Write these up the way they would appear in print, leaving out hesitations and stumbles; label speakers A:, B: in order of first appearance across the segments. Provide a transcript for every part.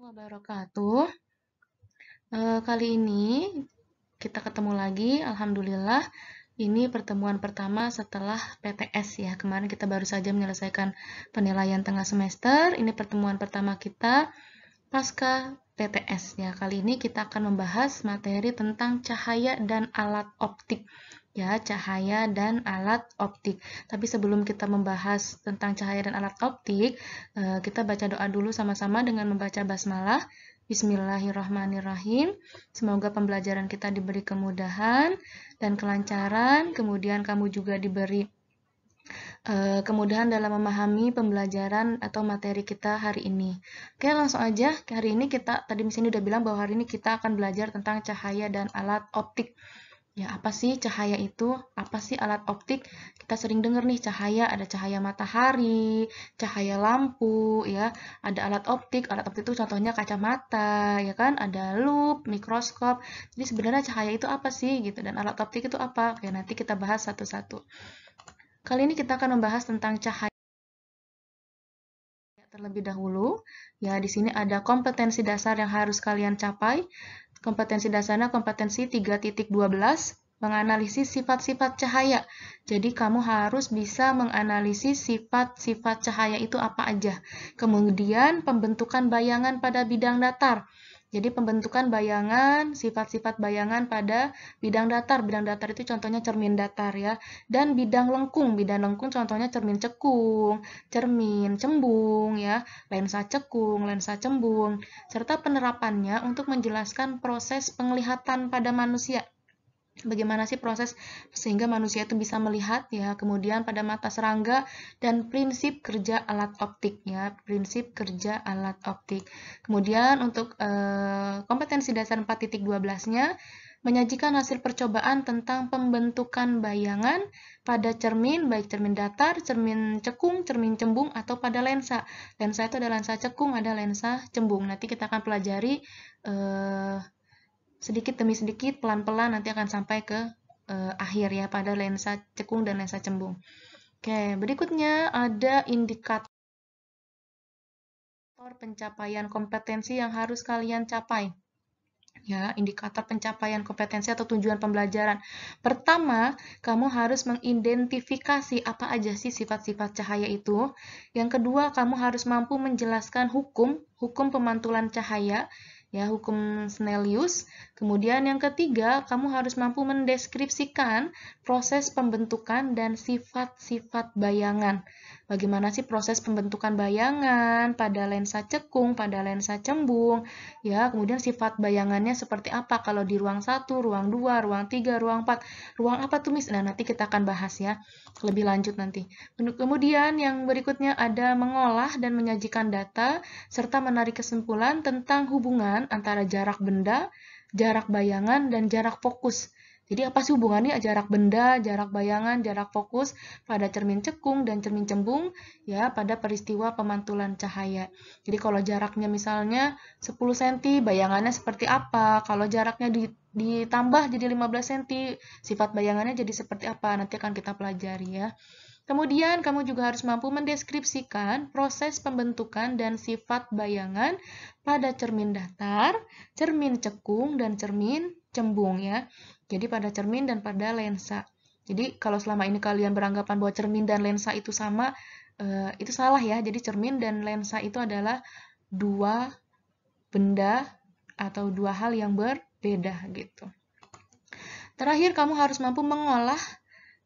A: wabarakatuh. Kali ini kita ketemu lagi, alhamdulillah. Ini pertemuan pertama setelah PTS ya. Kemarin kita baru saja menyelesaikan penilaian tengah semester. Ini pertemuan pertama kita pasca PTS ya. Kali ini kita akan membahas materi tentang cahaya dan alat optik. Ya, cahaya dan alat optik. Tapi sebelum kita membahas tentang cahaya dan alat optik, kita baca doa dulu sama-sama dengan membaca basmalah. Bismillahirrahmanirrahim. Semoga pembelajaran kita diberi kemudahan dan kelancaran, kemudian kamu juga diberi kemudahan dalam memahami pembelajaran atau materi kita hari ini. Oke, langsung aja. Hari ini kita, tadi di sini udah bilang bahwa hari ini kita akan belajar tentang cahaya dan alat optik. Ya, apa sih cahaya itu? Apa sih alat optik? Kita sering dengar nih cahaya, ada cahaya matahari, cahaya lampu, ya. Ada alat optik itu contohnya kacamata, ya kan? Ada loop, mikroskop. Jadi sebenarnya cahaya itu apa sih gitu dan alat optik itu apa? Oke, nanti kita bahas satu-satu. Kali ini kita akan membahas tentang cahaya terlebih dahulu. Ya, di sini ada kompetensi dasar yang harus kalian capai. Kompetensi dasarnya kompetensi 3.12, menganalisis sifat-sifat cahaya. Jadi kamu harus bisa menganalisis sifat-sifat cahaya itu apa aja. Kemudian pembentukan bayangan pada bidang datar. Jadi pembentukan bayangan, sifat-sifat bayangan pada bidang datar. Bidang datar itu contohnya cermin datar ya. Dan bidang lengkung. Bidang lengkung contohnya cermin cekung, cermin cembung ya, lensa cekung, lensa cembung, serta penerapannya untuk menjelaskan proses penglihatan pada manusia. Bagaimana sih proses sehingga manusia itu bisa melihat ya, kemudian pada mata serangga dan prinsip kerja alat optik ya, prinsip kerja alat optik. Kemudian untuk kompetensi dasar 4.12-nya menyajikan hasil percobaan tentang pembentukan bayangan pada cermin, baik cermin datar, cermin cekung, cermin cembung, atau pada lensa. Lensa itu ada lensa cekung, ada lensa cembung. Nanti kita akan pelajari sedikit demi sedikit, pelan-pelan nanti akan sampai ke akhir ya, pada lensa cekung dan lensa cembung. Oke, berikutnya ada indikator pencapaian kompetensi yang harus kalian capai. Ya, indikator pencapaian kompetensi atau tujuan pembelajaran. Pertama, kamu harus mengidentifikasi apa aja sih sifat-sifat cahaya itu. Yang kedua, kamu harus mampu menjelaskan hukum pemantulan cahaya, ya, hukum Snellius. Kemudian yang ketiga, kamu harus mampu mendeskripsikan proses pembentukan dan sifat-sifat bayangan. Bagaimana sih proses pembentukan bayangan pada lensa cekung, pada lensa cembung, ya, kemudian sifat bayangannya seperti apa kalau di ruang 1, ruang 2, ruang 3, ruang 4, ruang apa tuh Miss? Nah, nanti kita akan bahas ya, lebih lanjut nanti. Kemudian yang berikutnya ada mengolah dan menyajikan data, serta menarik kesimpulan tentang hubungan antara jarak benda, jarak bayangan, dan jarak fokus. Jadi apa sih hubungannya jarak benda, jarak bayangan, jarak fokus pada cermin cekung dan cermin cembung ya pada peristiwa pemantulan cahaya. Jadi kalau jaraknya misalnya 10 cm, bayangannya seperti apa? Kalau jaraknya ditambah jadi 15 cm, sifat bayangannya jadi seperti apa? Nanti akan kita pelajari ya. Kemudian kamu juga harus mampu mendeskripsikan proses pembentukan dan sifat bayangan pada cermin datar, cermin cekung, dan cermin cembung ya. Jadi pada cermin dan pada lensa. Jadi kalau selama ini kalian beranggapan bahwa cermin dan lensa itu sama, itu salah ya. Jadi cermin dan lensa itu adalah dua benda atau dua hal yang berbeda gitu. Terakhir, kamu harus mampu mengolah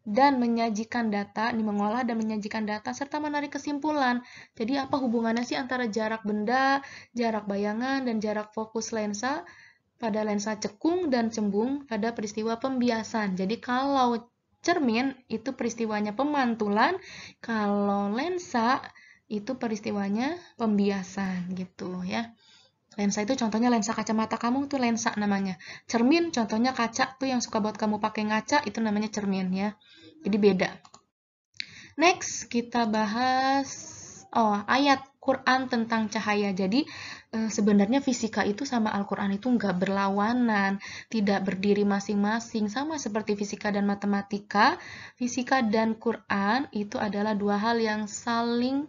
A: dan menyajikan data, mengolah dan menyajikan data serta menarik kesimpulan. Jadi apa hubungannya sih antara jarak benda, jarak bayangan, dan jarak fokus lensa pada lensa cekung dan cembung pada peristiwa pembiasan. Jadi kalau cermin itu peristiwanya pemantulan, kalau lensa itu peristiwanya pembiasan gitu ya. Lensa itu contohnya lensa kacamata kamu tuh lensa namanya. Cermin contohnya kaca tuh yang suka buat kamu pakai ngaca itu namanya cermin ya. Jadi beda. Next kita bahas ayat Quran tentang cahaya. Jadi sebenarnya fisika itu sama Al-Quran itu nggak berlawanan, tidak berdiri masing-masing, sama seperti fisika dan matematika. Fisika dan Quran itu adalah dua hal yang saling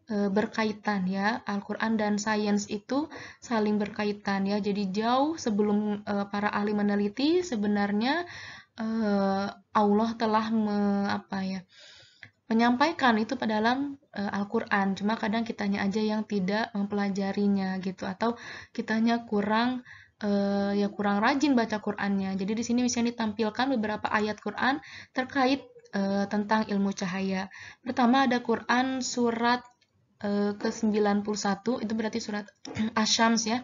A: berkaitan ya. Al-Quran dan sains itu saling berkaitan ya. Jadi jauh sebelum para ahli meneliti, sebenarnya Allah telah menyampaikan itu pada dalam Al-Quran. Cuma kadang kitanya aja yang tidak mempelajarinya gitu, atau kitanya kurang rajin baca Qurannya. Jadi di sini bisa ditampilkan beberapa ayat Quran terkait tentang ilmu cahaya. Pertama ada Quran surat ke-91, itu berarti surat Asy-Syams ya,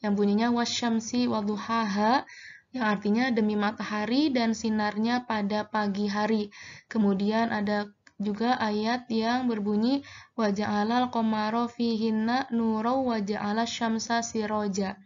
A: yang bunyinya wasyamsi wadduhaha, yang artinya demi matahari dan sinarnya pada pagi hari. Kemudian ada juga ayat yang berbunyi waja'alal qamara fihinna nuraw waja'ala syamsa siroja,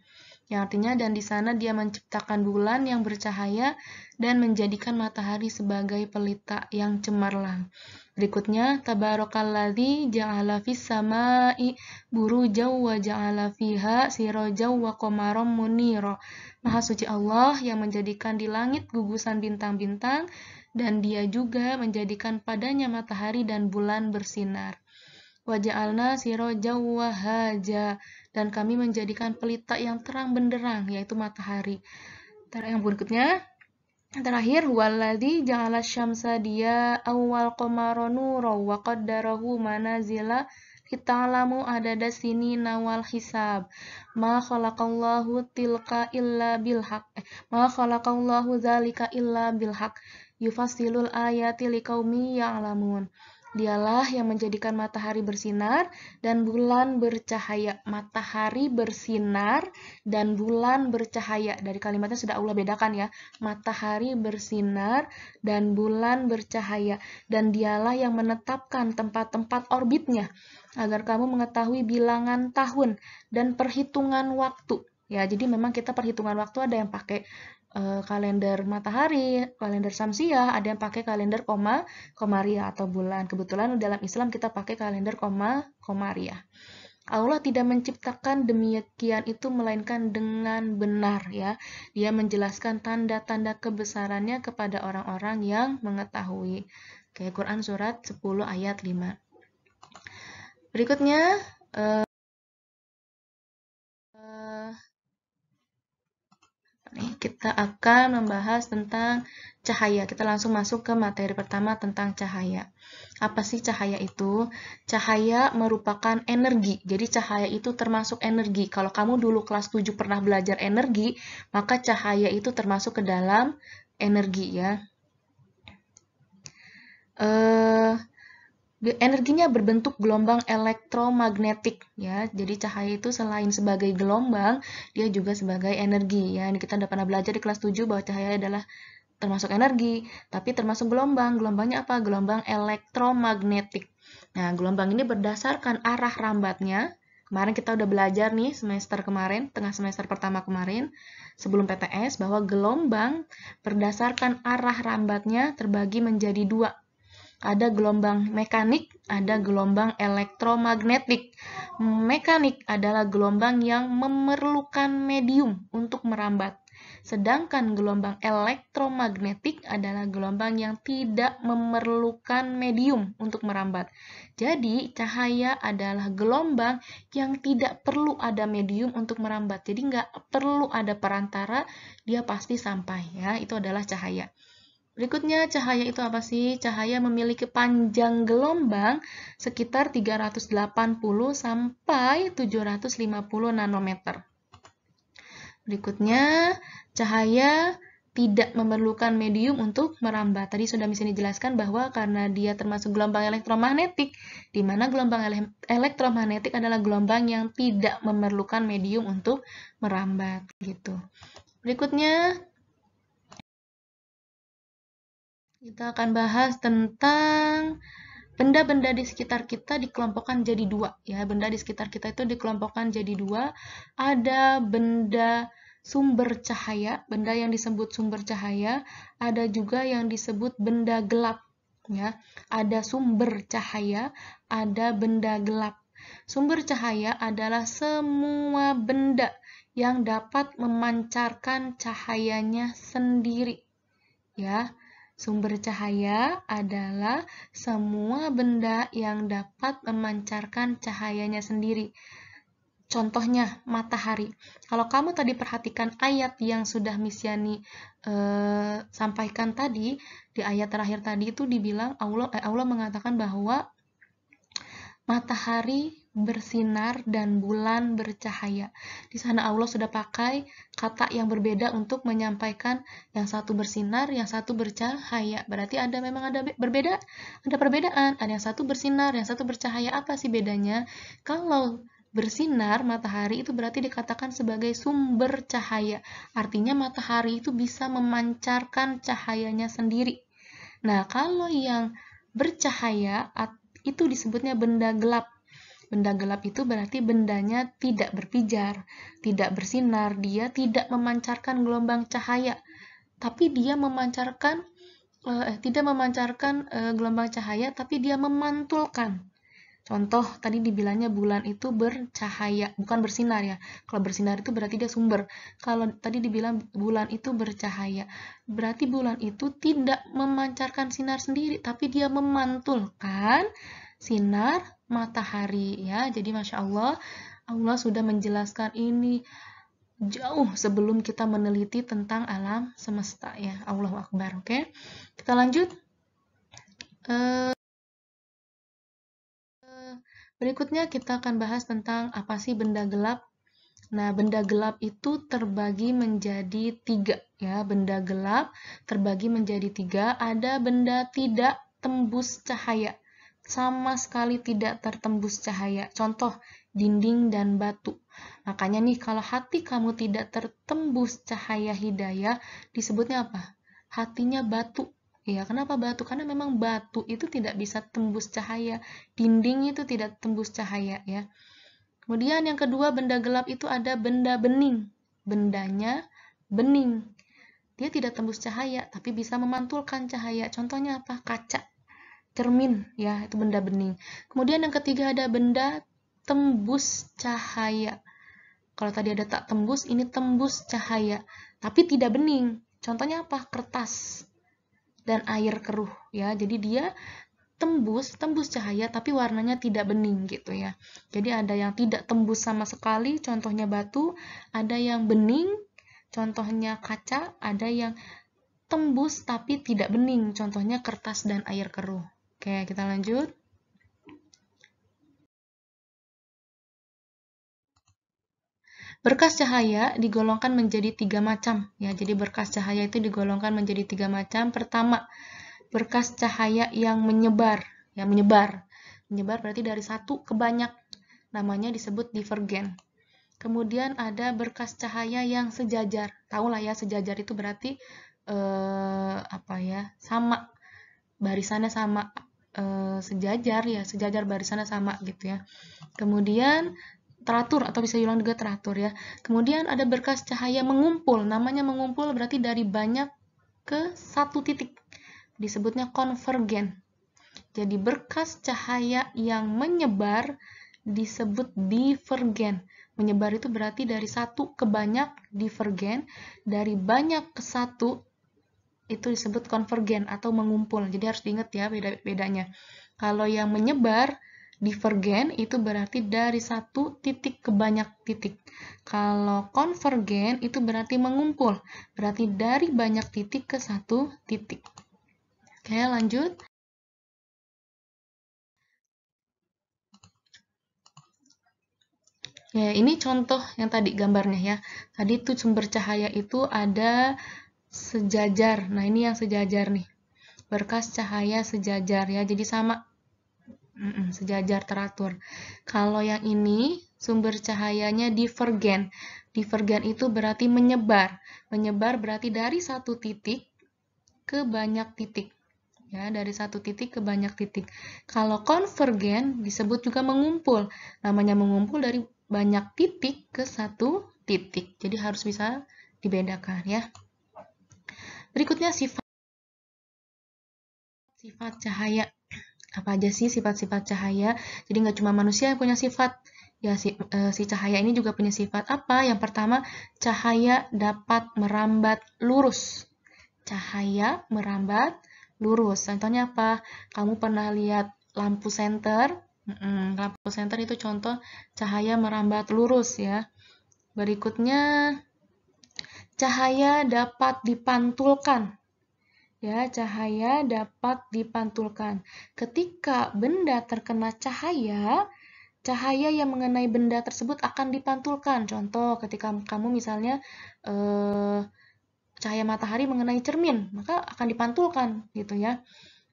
A: yang artinya dan di sana dia menciptakan bulan yang bercahaya dan menjadikan matahari sebagai pelita yang cemerlang. Berikutnya, tabarakalladzi ja'ala fis sama'i burujaw wa ja'ala fiha sirajaw wa qamaram munira. Maha suci Allah yang menjadikan di langit gugusan bintang-bintang dan dia juga menjadikan padanya matahari dan bulan bersinar. Wa ja'alna sirajaw wa haja, dan kami menjadikan pelita yang terang benderang, yaitu matahari. Yang berikutnya, terakhir, waladzi ja'ala syamsa dia awal qamara nura wa qaddarahu manazila lita'lamu adada sinina wal hisab. Ma khalaqallahu tilka illa bilhaq. Ma khalaqallahu dzalika illa bilhaq. Yufassilul ayati liqaumi ya'lamun. Dialah yang menjadikan matahari bersinar dan bulan bercahaya. Matahari bersinar dan bulan bercahaya. Dari kalimatnya sudah Allah bedakan ya. Matahari bersinar dan bulan bercahaya. Dan dialah yang menetapkan tempat-tempat orbitnya agar kamu mengetahui bilangan tahun dan perhitungan waktu. Ya, jadi memang kita perhitungan waktu ada yang pakai kalender matahari, kalender Syamsiah, ada yang pakai kalender Komariah atau bulan. Kebetulan dalam Islam kita pakai kalender Komariah. Allah tidak menciptakan demikian itu melainkan dengan benar ya. Dia menjelaskan tanda-tanda kebesarannya kepada orang-orang yang mengetahui. Oke, Quran surat 10 ayat 5. Berikutnya kita akan membahas tentang cahaya. Kita langsung masuk ke materi pertama tentang cahaya. Apa sih cahaya itu? Cahaya merupakan energi. Jadi cahaya itu termasuk energi. Kalau kamu dulu kelas 7 pernah belajar energi, maka cahaya itu termasuk ke dalam energi ya. Energinya berbentuk gelombang elektromagnetik ya. Jadi cahaya itu selain sebagai gelombang, dia juga sebagai energi ya. Ini kita udah pernah belajar di kelas 7 bahwa cahaya adalah termasuk energi, tapi termasuk gelombang. Gelombangnya apa? Gelombang elektromagnetik. Nah, gelombang ini berdasarkan arah rambatnya. Kemarin kita udah belajar nih semester kemarin, tengah semester pertama kemarin, sebelum PTS, bahwa gelombang berdasarkan arah rambatnya terbagi menjadi dua. Ada gelombang mekanik, ada gelombang elektromagnetik. Mekanik adalah gelombang yang memerlukan medium untuk merambat. Sedangkan gelombang elektromagnetik adalah gelombang yang tidak memerlukan medium untuk merambat. Jadi, cahaya adalah gelombang yang tidak perlu ada medium untuk merambat. Jadi, nggak perlu ada perantara, dia pasti sampai. Ya, itu adalah cahaya. Berikutnya, cahaya itu apa sih? Cahaya memiliki panjang gelombang sekitar 380 sampai 750 nanometer. Berikutnya, cahaya tidak memerlukan medium untuk merambat. Tadi sudah bisa dijelaskan bahwa karena dia termasuk gelombang elektromagnetik, di mana gelombang elektromagnetik adalah gelombang yang tidak memerlukan medium untuk merambat. Gitu. Berikutnya, kita akan bahas tentang benda-benda di sekitar kita dikelompokkan jadi dua. Ya, benda di sekitar kita itu dikelompokkan jadi dua. Ada benda sumber cahaya, benda yang disebut sumber cahaya. Ada juga yang disebut benda gelap. Ya, ada sumber cahaya, ada benda gelap. Sumber cahaya adalah semua benda yang dapat memancarkan cahayanya sendiri. Ya, Sumber cahaya adalah semua benda yang dapat memancarkan cahayanya sendiri. Contohnya, matahari. Kalau kamu tadi perhatikan ayat yang sudah Miss Yani sampaikan tadi, di ayat terakhir tadi itu dibilang Allah mengatakan bahwa matahari bersinar dan bulan bercahaya. Di sana Allah sudah pakai kata yang berbeda untuk menyampaikan yang satu bersinar, yang satu bercahaya. Berarti memang ada perbedaan. Ada yang satu bersinar, yang satu bercahaya. Apa sih bedanya? Kalau bersinar, matahari itu berarti dikatakan sebagai sumber cahaya. Artinya matahari itu bisa memancarkan cahayanya sendiri. Nah, kalau yang bercahaya itu disebutnya benda gelap. Benda gelap itu berarti bendanya tidak berpijar, tidak bersinar, dia tidak memancarkan gelombang cahaya, tapi dia memancarkan tidak memancarkan gelombang cahaya, tapi dia memantulkan. Contoh, tadi dibilangnya bulan itu bercahaya, bukan bersinar ya. Kalau bersinar itu berarti dia sumber. Kalau tadi dibilang bulan itu bercahaya, berarti bulan itu tidak memancarkan sinar sendiri, tapi dia memantulkan sinar matahari ya. Jadi Masya Allah, Allah sudah menjelaskan ini jauh sebelum kita meneliti tentang alam semesta ya. Allahu Akbar, oke? Kita lanjut. Berikutnya kita akan bahas tentang apa sih benda gelap. Nah, benda gelap itu terbagi menjadi 3 ya. Benda gelap terbagi menjadi 3. Ada benda tidak tembus cahaya, sama sekali tidak tertembus cahaya. Contoh, dinding dan batu. Makanya nih, kalau hati kamu tidak tertembus cahaya hidayah, disebutnya apa? Hatinya batu. Ya, kenapa batu? Karena memang batu itu tidak bisa tembus cahaya. Dinding itu tidak tembus cahaya ya. Kemudian yang kedua, benda gelap itu ada benda bening. Bendanya bening. Dia tidak tembus cahaya, tapi bisa memantulkan cahaya. Contohnya apa? Kaca, cermin, ya, itu benda bening. Kemudian yang ketiga ada benda tembus cahaya. Kalau tadi ada tak tembus, ini tembus cahaya, tapi tidak bening. Contohnya apa? Kertas dan air keruh, ya. Jadi dia tembus cahaya tapi warnanya tidak bening gitu ya. Jadi ada yang tidak tembus sama sekali, contohnya batu, ada yang bening, contohnya kaca, ada yang tembus tapi tidak bening, contohnya kertas dan air keruh. Oke, kita lanjut. Berkas cahaya digolongkan menjadi 3 macam ya. Jadi berkas cahaya itu digolongkan menjadi 3 macam. Pertama, berkas cahaya yang menyebar. Ya, menyebar berarti dari satu ke banyak, namanya disebut divergen. Kemudian ada berkas cahaya yang sejajar. Tahu lah ya, sejajar itu berarti apa ya, sama, barisannya sama, sejajar ya, sejajar barisannya sama gitu ya. Kemudian teratur, atau bisa dibilang juga teratur ya. Kemudian ada berkas cahaya mengumpul. Namanya mengumpul berarti dari banyak ke satu titik. Disebutnya konvergen. Jadi berkas cahaya yang menyebar disebut divergen. Menyebar itu berarti dari satu ke banyak, divergen. Dari banyak ke satu itu disebut konvergen atau mengumpul. Jadi harus diingat ya bedanya. Kalau yang menyebar, divergen itu berarti dari satu titik ke banyak titik. Kalau konvergen itu berarti mengumpul, berarti dari banyak titik ke satu titik. Oke, lanjut. Ya, ini contoh yang tadi gambarnya ya. Tadi tuh sumber cahaya itu ada sejajar. Nah, ini yang sejajar nih. Berkas cahaya sejajar ya. Jadi sama. Sejajar teratur. Kalau yang ini sumber cahayanya divergen. Divergen itu berarti menyebar. Menyebar berarti dari satu titik ke banyak titik. Ya, dari satu titik ke banyak titik. Kalau konvergen disebut juga mengumpul. Namanya mengumpul dari banyak titik ke satu titik. Jadi harus bisa dibedakan ya. Berikutnya sifat cahaya. Apa aja sih sifat-sifat cahaya? Jadi nggak cuma manusia yang punya sifat. Ya, si cahaya ini juga punya sifat apa? Yang pertama, cahaya dapat merambat lurus. cahaya merambat lurus. Contohnya apa? Kamu pernah lihat lampu senter? Lampu senter itu contoh cahaya merambat lurus ya. Berikutnya, cahaya dapat dipantulkan. Ya, cahaya dapat dipantulkan. Ketika benda terkena cahaya, cahaya yang mengenai benda tersebut akan dipantulkan. Contoh, ketika kamu misalnya cahaya matahari mengenai cermin, maka akan dipantulkan gitu ya.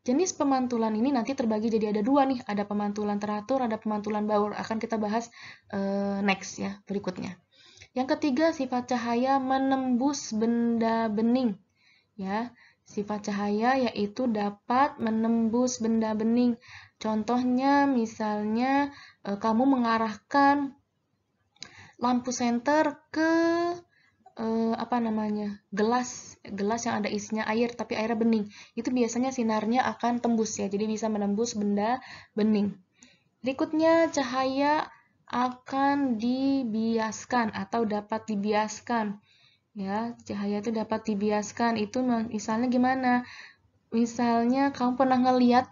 A: Jenis pemantulan ini nanti terbagi jadi ada dua nih, ada pemantulan teratur, ada pemantulan baur. Akan kita bahas next ya, berikutnya. Yang ketiga, sifat cahaya menembus benda bening. Ya, sifat cahaya yaitu dapat menembus benda bening. Contohnya misalnya kamu mengarahkan lampu senter ke gelas yang ada isinya air tapi airnya bening. Itu biasanya sinarnya akan tembus ya, jadi bisa menembus benda bening. Berikutnya, cahaya akan dibiaskan atau dapat dibiaskan. Ya, cahaya itu dapat dibiaskan. Itu misalnya gimana? Misalnya kamu pernah ngeliat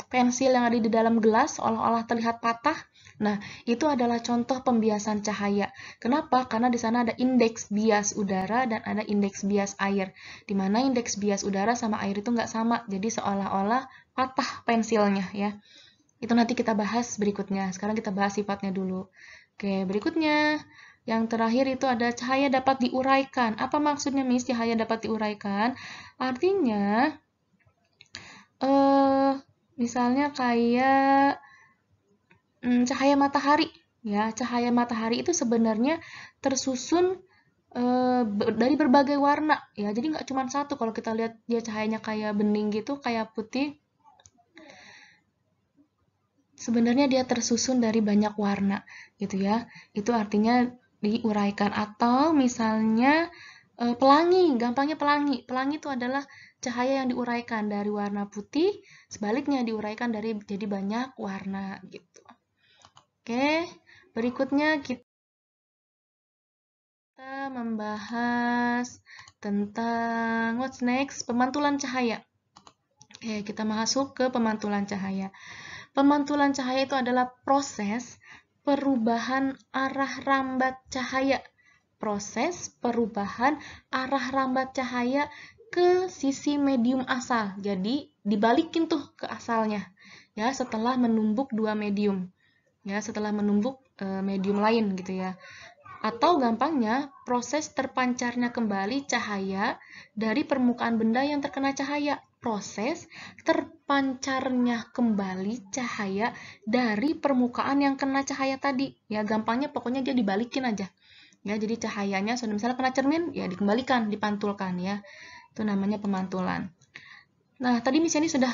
A: pensil yang ada di dalam gelas seolah-olah terlihat patah. Nah, itu adalah contoh pembiasan cahaya. Kenapa? Karena di sana ada indeks bias udara dan ada indeks bias air. Di mana indeks bias udara sama air itu nggak sama, jadi seolah-olah patah pensilnya ya. Itu nanti kita bahas berikutnya. Sekarang kita bahas sifatnya dulu. Oke, berikutnya. Yang terakhir itu ada cahaya dapat diuraikan. Apa maksudnya, Miss, cahaya dapat diuraikan? Artinya, misalnya kayak cahaya matahari. Ya, cahaya matahari itu sebenarnya tersusun dari berbagai warna. Ya, jadi nggak cuma satu. Kalau kita lihat dia cahayanya kayak bening gitu, kayak putih, sebenarnya dia tersusun dari banyak warna, gitu ya. Itu artinya diuraikan. Atau misalnya pelangi, gampangnya pelangi. Pelangi itu adalah cahaya yang diuraikan dari warna putih, sebaliknya diuraikan dari jadi banyak warna gitu. Oke, berikutnya kita membahas tentang what's next, pemantulan cahaya. Oke, kita masuk ke pemantulan cahaya. Pemantulan cahaya itu adalah proses perubahan arah rambat cahaya. Proses perubahan arah rambat cahaya ke sisi medium asal. Jadi dibalikin tuh ke asalnya. Ya, setelah menumbuk dua medium. Ya, setelah menumbuk medium lain gitu ya. Atau gampangnya, proses terpancarnya kembali cahaya dari permukaan benda yang terkena cahaya. Proses terpancarnya kembali cahaya dari permukaan yang kena cahaya tadi. Ya, gampangnya pokoknya dia dibalikin aja. Ya, jadi cahayanya misalnya kena cermin, ya dikembalikan, dipantulkan ya. Itu namanya pemantulan. Nah, tadi Miss Yani sudah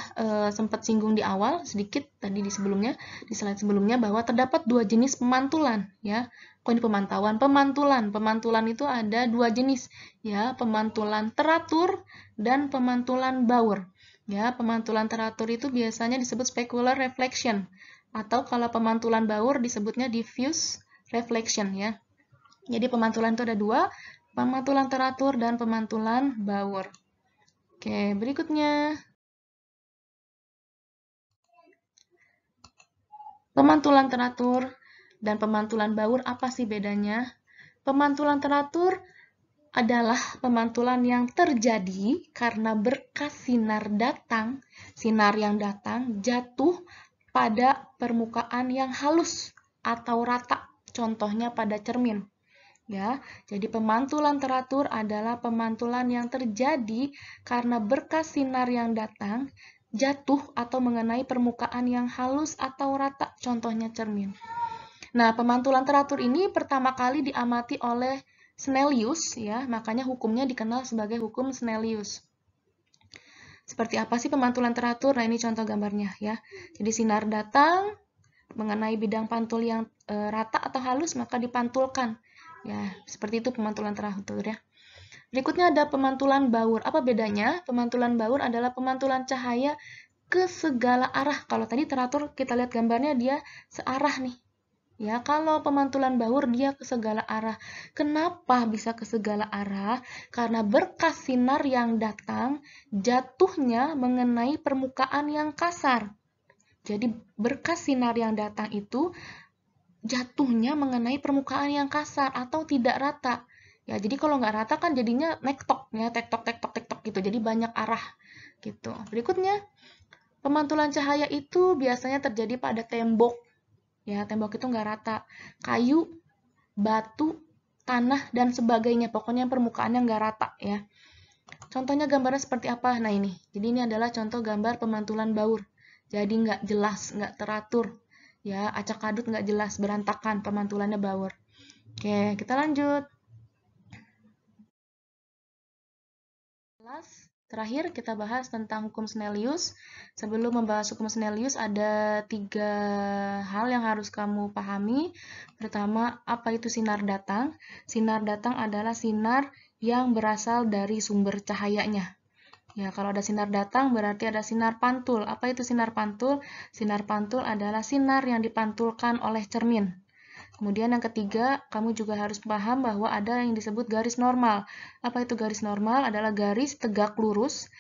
A: sempat singgung di awal sedikit tadi di sebelumnya, di slide sebelumnya bahwa terdapat dua jenis pemantulan ya. Kok ini pemantauan? Pemantulan. Pemantulan itu ada dua jenis ya, pemantulan teratur dan pemantulan baur. Ya, pemantulan teratur itu biasanya disebut specular reflection atau kalau pemantulan baur disebutnya diffuse reflection ya. Jadi pemantulan itu ada dua, pemantulan teratur dan pemantulan baur. Oke, berikutnya. Pemantulan teratur dan pemantulan baur apa sih bedanya? Pemantulan teratur adalah pemantulan yang terjadi karena berkas sinar yang datang jatuh pada permukaan yang halus atau rata, contohnya pada cermin. Ya, jadi pemantulan teratur adalah pemantulan yang terjadi karena berkas sinar yang datang jatuh atau mengenai permukaan yang halus atau rata, contohnya cermin. Nah, pemantulan teratur ini pertama kali diamati oleh Snellius, ya, makanya hukumnya dikenal sebagai hukum Snellius. Seperti apa sih pemantulan teratur? Nah, ini contoh gambarnya, ya. Jadi sinar datang mengenai bidang pantul yang rata atau halus, maka dipantulkan. Ya, seperti itu pemantulan teratur ya. Berikutnya ada pemantulan baur. Apa bedanya? Pemantulan baur adalah pemantulan cahaya ke segala arah. Kalau tadi teratur kita lihat gambarnya dia searah nih. Ya, kalau pemantulan baur dia ke segala arah. Kenapa bisa ke segala arah? Karena berkas sinar yang datang jatuhnya mengenai permukaan yang kasar. Jadi berkas sinar yang datang itu jatuhnya mengenai permukaan yang kasar atau tidak rata. Ya, jadi kalau nggak rata kan jadinya nektok ya, tektok tektok tektok gitu. Jadi banyak arah gitu. Berikutnya, pemantulan cahaya itu biasanya terjadi pada tembok. Ya, tembok itu nggak rata. Kayu, batu, tanah, dan sebagainya. Pokoknya permukaannya nggak rata ya. Contohnya gambarnya seperti apa? Nah ini. Jadi ini adalah contoh gambar pemantulan baur. Jadi nggak jelas, nggak teratur. Ya, acak-adut nggak jelas, berantakan pemantulannya baur. Oke, kita lanjut. Terakhir kita bahas tentang hukum Snellius. Sebelum membahas hukum Snellius ada 3 hal yang harus kamu pahami. Pertama, apa itu sinar datang? Sinar datang adalah sinar yang berasal dari sumber cahayanya. Ya, kalau ada sinar datang berarti ada sinar pantul. Apa itu sinar pantul? Sinar pantul adalah sinar yang dipantulkan oleh cermin. Kemudian yang ketiga, kamu juga harus paham bahwa ada yang disebut garis normal. Apa itu garis normal? Adalah garis tegak lurus.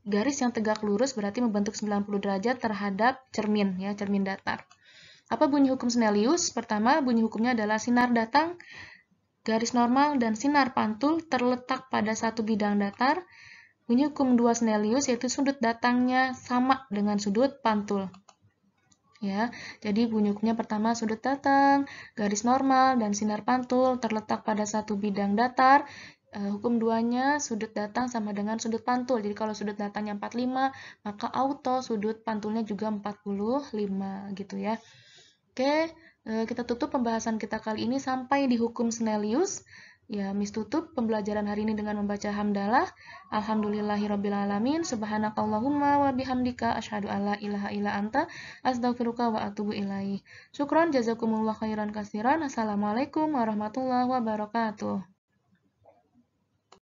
A: Garis yang tegak lurus berarti membentuk 90 derajat terhadap cermin, ya, cermin datar. Apa bunyi hukum Snellius? Pertama, bunyi hukumnya adalah sinar datang, garis normal, dan sinar pantul terletak pada satu bidang datar. Bunyi hukum 2 Snellius yaitu sudut datangnya sama dengan sudut pantul. Ya, jadi bunyi hukumnya pertama sudut datang, garis normal, dan sinar pantul terletak pada satu bidang datar. Hukum duanya sudut datang sama dengan sudut pantul. Jadi kalau sudut datangnya 45, maka auto sudut pantulnya juga 45 gitu ya. Oke, kita tutup pembahasan kita kali ini sampai di hukum Snellius. Ya, Miss tutup pembelajaran hari ini dengan membaca hamdalah. Alhamdulillahirrabbilalamin. Subhanakallahumma wa bihamdika asyhadu alla ilaha illa anta astaghfiruka wa atubu ilaih. Syukran jazakumullah khairan kasiran. Assalamualaikum warahmatullahi wabarakatuh.